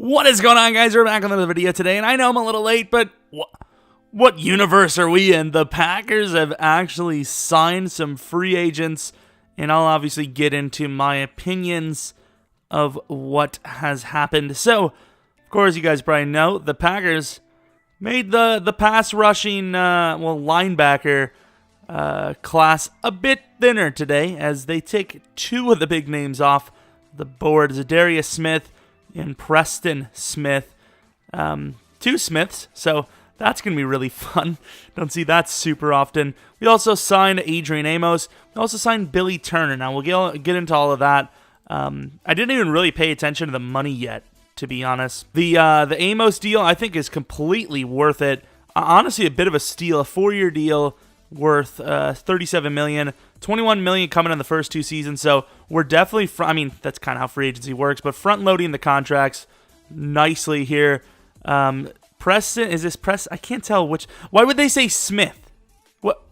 What is going on, guys? We're back on another video today, and I know I'm a little late, but what universe are we in? The Packers have actually signed some free agents, and I'll obviously get into my opinions of what has happened. So, of course, you guys probably know, the Packers made the pass rushing, linebacker class a bit thinner today, as they take two of the big names off the board, Za'darius Smith and Preston Smith. Two Smiths, so that's going to be really fun. Don't see that super often. We also signed Adrian Amos. We also signed Billy Turner. Now, we'll get into all of that. I didn't even really pay attention to the money yet, to be honest. The Amos deal, I think, is completely worth it. Honestly, a bit of a steal. A 4-year deal worth $37 million. $21 million coming in the first two seasons, so we're definitely, that's kind of how free agency works, but front-loading the contracts nicely here. Preston, is this Preston? I can't tell which. Why would they say Smith? What?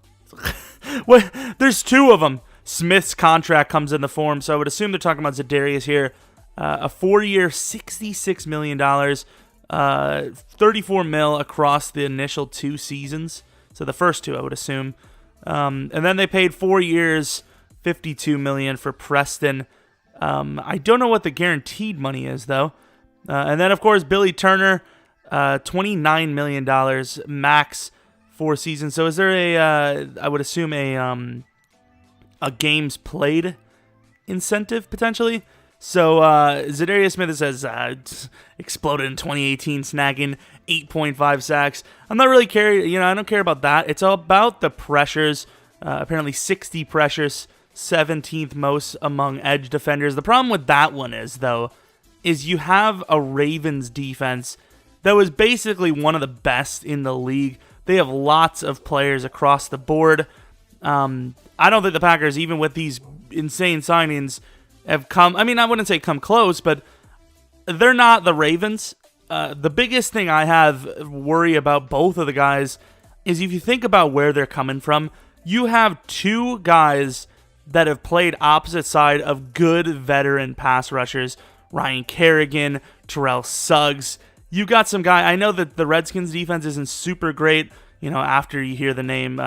There's two of them. Smith's contract comes in the form, so I would assume they're talking about Za'Darius here. A 4-year, $66 million, $34 million across the initial two seasons, so the first two, I would assume. And then they paid 4 years, $52 million for Preston. I don't know what the guaranteed money is, though. And then, of course, Billy Turner, $29 million max 4 seasons. So is there I would assume a games played incentive, potentially? So Za'Darius Smith says exploded in 2018, snagging 8.5 sacks. I'm not really I don't care about that. It's all about the pressures. Apparently 60 pressures, 17th most among edge defenders. The problem with that one is you have a Ravens defense that was basically one of the best in the league. They have lots of players across the board. I don't think the Packers, even with these insane signings, have come, I wouldn't say come close, but they're not the Ravens. The biggest thing I have worry about both of the guys is if you think about where they're coming from, you have two guys that have played opposite side of good veteran pass rushers, Ryan Kerrigan, Terrell Suggs. You got some guy, I know that the Redskins defense isn't super great, after you hear the name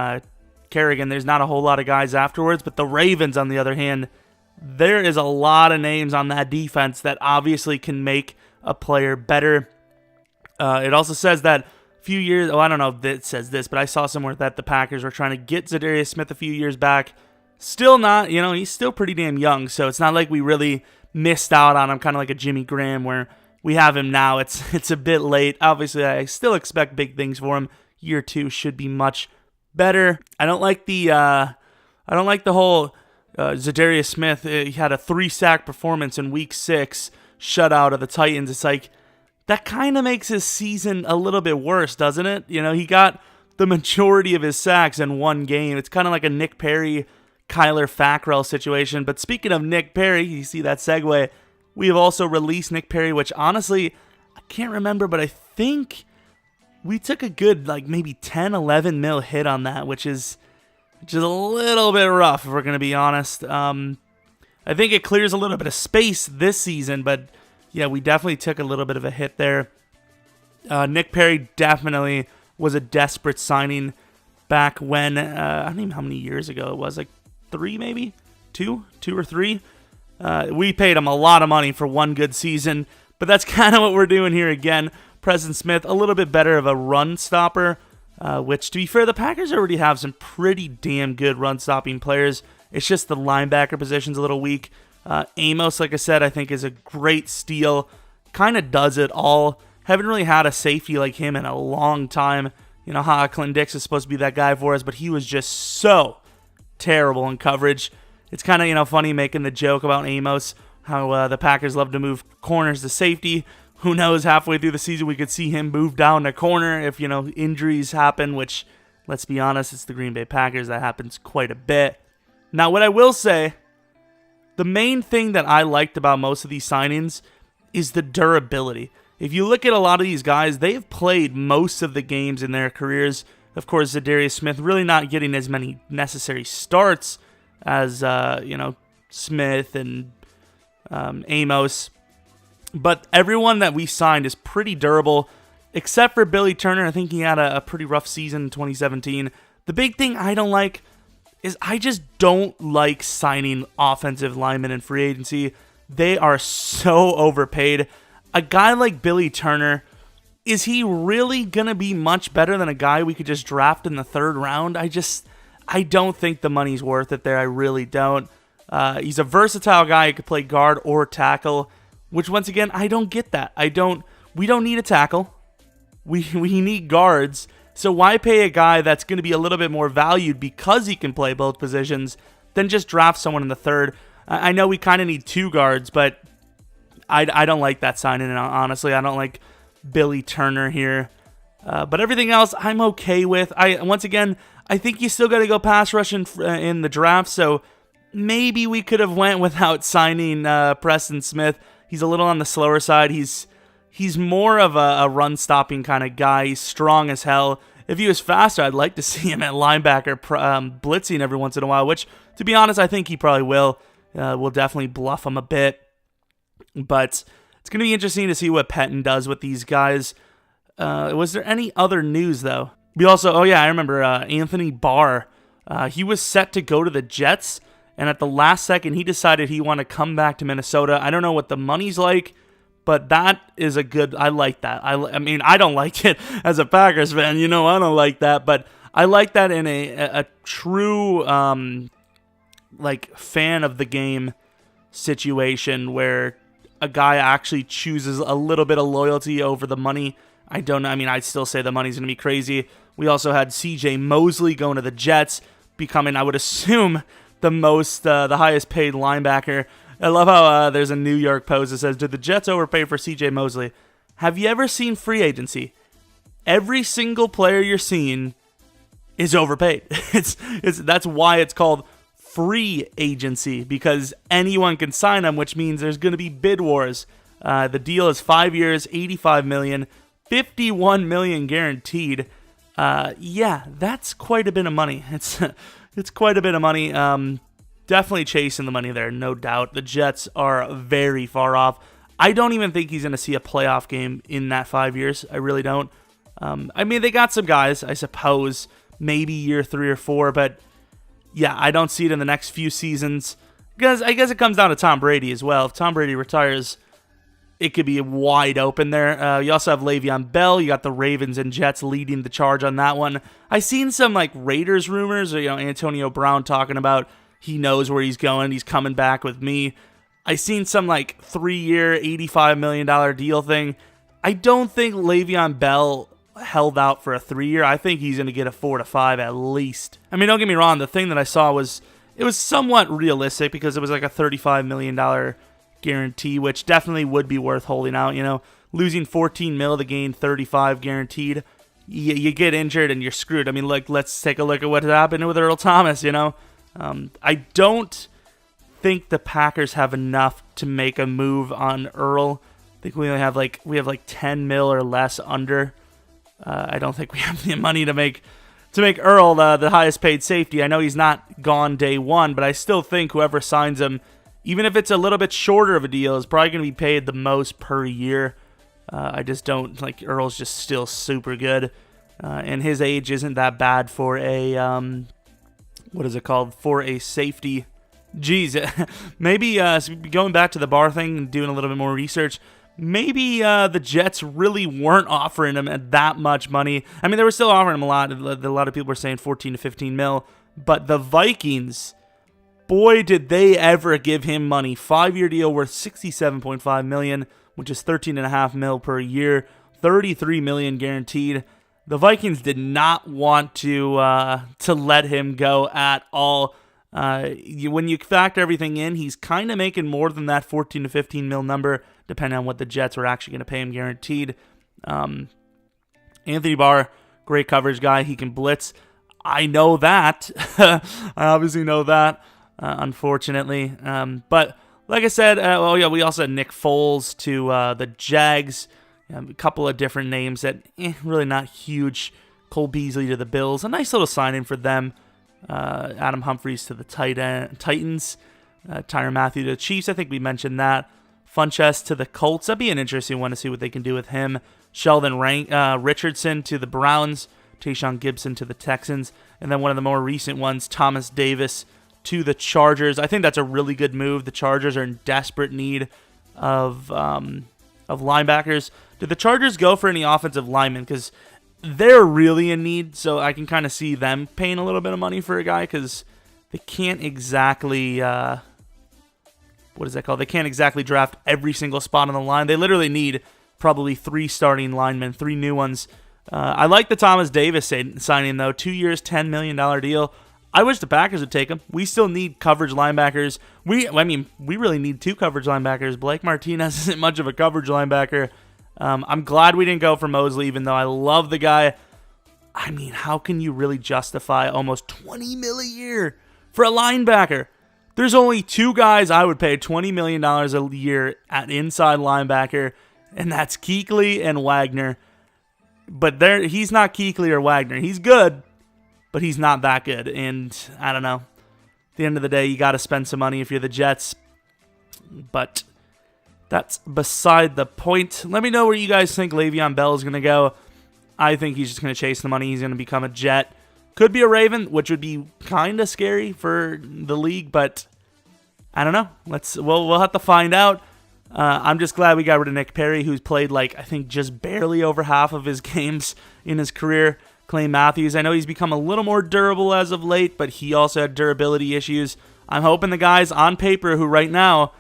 Kerrigan, there's not a whole lot of guys afterwards, but the Ravens, on the other hand, there is a lot of names on that defense that obviously can make a player better. It also says that a few years, I don't know if it says this, but I saw somewhere that the Packers were trying to get Za'Darius Smith a few years back. Still not, he's still pretty damn young, so it's not like we really missed out on him, kind of like a Jimmy Graham where we have him now. It's a bit late. Obviously, I still expect big things for him. Year 2 should be much better. I don't like the whole Za'Darius Smith. He had a 3-sack performance in Week 6, shutout of the Titans. It's like, that kind of makes his season a little bit worse, doesn't it? He got the majority of his sacks in one game. It's kind of like a Nick Perry, Kyler Fackrell situation. But speaking of Nick Perry, you see that segue, we have also released Nick Perry, which honestly, I can't remember, but I think we took a good, maybe 10, 11 mil hit on that, which is a little bit rough, if we're going to be honest. I think it clears a little bit of space this season, but yeah, we definitely took a little bit of a hit there. Nick Perry definitely was a desperate signing back when, I don't even know how many years ago it was, 3 maybe? 2 or 3? We paid him a lot of money for one good season, but that's kind of what we're doing here again. Preston Smith, a little bit better of a run stopper, which, to be fair, the Packers already have some pretty damn good run-stopping players. It's just the linebacker position's a little weak. Amos, like I said, I think is a great steal. Kind of does it all. Haven't really had a safety like him in a long time. Clint Dix is supposed to be that guy for us, but he was just so terrible in coverage. It's kind of, funny making the joke about Amos, how the Packers love to move corners to safety. Who knows, halfway through the season we could see him move down the corner if, injuries happen, which, let's be honest, it's the Green Bay Packers. That happens quite a bit. Now, what I will say, the main thing that I liked about most of these signings is the durability. If you look at a lot of these guys, they have played most of the games in their careers. Of course, Za'Darius Smith really not getting as many necessary starts as, Smith and Amos. But everyone that we signed is pretty durable, except for Billy Turner. I think he had a pretty rough season in 2017. The big thing I don't like is I just don't like signing offensive linemen in free agency. They are so overpaid. A guy like Billy Turner, is he really going to be much better than a guy we could just draft in the 3rd round? I don't think the money's worth it there. I really don't. He's a versatile guy who could play guard or tackle, which once again, I don't get that. We don't need a tackle. We need guards. So why pay a guy that's going to be a little bit more valued because he can play both positions than just draft someone in the 3rd? I know we kind of need 2 guards, but I don't like that signing, and honestly, I don't like Billy Turner here. But everything else, I'm okay with. Once again, I think you still got to go pass rush in the draft, so maybe we could have went without signing Preston Smith. He's a little on the slower side. He's more of a run-stopping kind of guy. He's strong as hell. If he was faster, I'd like to see him at linebacker blitzing every once in a while, which, to be honest, I think he probably will. We'll definitely bluff him a bit. But it's going to be interesting to see what Pettin does with these guys. Was there any other news, though? We also, I remember Anthony Barr. He was set to go to the Jets, and at the last second, he decided he wanted to come back to Minnesota. I don't know what the money's like, but that is I like that. I mean, I don't like it as a Packers fan. I don't like that, but I like that in a true, fan of the game situation where a guy actually chooses a little bit of loyalty over the money. I don't know. I mean, I'd still say the money's going to be crazy. We also had CJ Mosley going to the Jets, becoming, I would assume, the highest paid linebacker. I love how there's a New York Post that says, did the Jets overpay for CJ Mosley? Have you ever seen free agency? Every single player you're seeing is overpaid. That's why it's called free agency, because anyone can sign them, which means there's going to be bid wars. The deal is 5 years, $85 million, $51 million guaranteed. That's quite a bit of money. It's quite a bit of money. Definitely chasing the money there, no doubt. The Jets are very far off. I don't even think he's going to see a playoff game in that 5 years. I really don't. I mean, they got some guys, I suppose, maybe year 3 or 4, but yeah, I don't see it in the next few seasons. Because I guess it comes down to Tom Brady as well. If Tom Brady retires, it could be wide open there. You also have Le'Veon Bell. You got the Ravens and Jets leading the charge on that one. I seen some Raiders rumors, or Antonio Brown talking about he knows where he's going. He's coming back with me. I seen some 3-year, $85 million deal thing. I don't think Le'Veon Bell held out for a 3-year. I think he's going to get a 4 to 5 at least. I mean, don't get me wrong. The thing that I saw was somewhat realistic because it was a $35 million guarantee, which definitely would be worth holding out. Losing 14 mil to gain 35 guaranteed. You get injured and you're screwed. I mean, let's take a look at what happened with Earl Thomas. I don't think the Packers have enough to make a move on Earl. I think we only have 10 mil or less under. I don't think we have the money to make Earl the highest paid safety. I know he's not gone day one, but I still think whoever signs him, even if it's a little bit shorter of a deal, is probably going to be paid the most per year. I just don't Earl's just still super good, and his age isn't that bad for a for a safety. Jeez, maybe going back to the Barr thing and doing a little bit more research. Maybe the Jets really weren't offering him at that much money. I mean, they were still offering him a lot. A lot of people were saying 14 to 15 mil. But the Vikings, boy, did they ever give him money. 5-year deal worth $67.5 million, which is $13.5 mil per year, $33 million guaranteed. The Vikings did not want to let him go at all. When you factor everything in, he's kind of making more than that 14 to 15 mil number, depending on what the Jets were actually going to pay him guaranteed. Anthony Barr, great coverage guy. He can blitz. I know that. I obviously know that, unfortunately. But like I said, we also had Nick Foles to the Jags. A couple of different names that really not huge. Cole Beasley to the Bills. A nice little signing for them. Adam Humphries to the Titans. Tyrann Mathieu to the Chiefs. I think we mentioned that. Funchess to the Colts. That'd be an interesting one to see what they can do with him. Sheldon Richardson to the Browns. Tayshaun Gibson to the Texans. And then one of the more recent ones, Thomas Davis to the Chargers. I think that's a really good move. The Chargers are in desperate need of linebackers. Did the Chargers go for any offensive linemen? Because they're really in need, so I can kind of see them paying a little bit of money for a guy because they can't exactly, what is that called? They can't exactly draft every single spot on the line. They literally need probably 3 starting linemen, 3 new ones. I like the Thomas Davis signing, though. 2 years, $10 million deal. I wish the Packers would take him. We still need coverage linebackers. We really need 2 coverage linebackers. Blake Martinez isn't much of a coverage linebacker. I'm glad we didn't go for Mosley, even though I love the guy. I mean, how can you really justify almost $20 million a year for a linebacker? There's only 2 guys I would pay $20 million a year at inside linebacker, and that's Kuechly and Wagner. But he's not Kuechly or Wagner. He's good, but he's not that good. And I don't know. At the end of the day, you got to spend some money if you're the Jets. But that's beside the point. Let me know where you guys think Le'Veon Bell is going to go. I think he's just going to chase the money. He's going to become a Jet. Could be a Raven, which would be kind of scary for the league, but I don't know. We'll have to find out. I'm just glad we got rid of Nick Perry, who's played I think just barely over half of his games in his career. Clay Matthews, I know he's become a little more durable as of late, but he also had durability issues. I'm hoping the guys on paper who right now,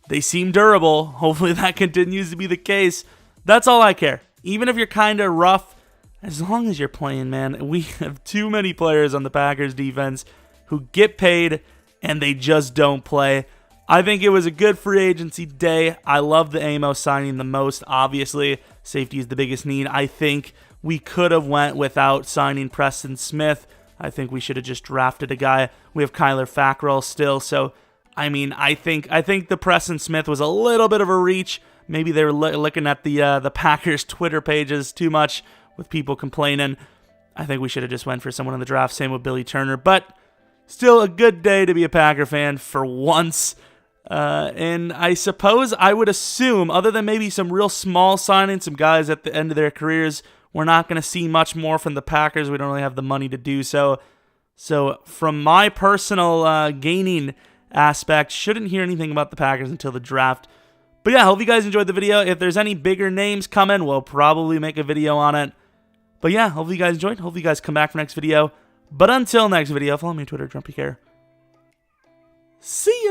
they seem durable. Hopefully that continues to be the case. That's all I care. Even if you're kind of rough, as long as you're playing, man. We have too many players on the Packers defense who get paid and they just don't play. I think it was a good free agency day. I love the Amos signing the most, obviously. Safety is the biggest need. I think we could have went without signing Preston Smith. I think we should have just drafted a guy. We have Kyler Fackrell still, so I mean, I think the Preston Smith was a little bit of a reach. Maybe they were looking at the Packers Twitter pages too much with people complaining. I think we should have just went for someone in the draft. Same with Billy Turner, but still a good day to be a Packer fan for once. And I suppose I would assume, other than maybe some real small signings, some guys at the end of their careers, we're not going to see much more from the Packers. We don't really have the money to do so. So from my personal gaining aspect, shouldn't hear anything about the Packers until the draft. But yeah, hope you guys enjoyed the video. If there's any bigger names coming, we'll probably make a video on it. But yeah, hope you guys enjoyed. Hope you guys come back for next video. But until next video, follow me on Twitter, Jeromepkr. See ya!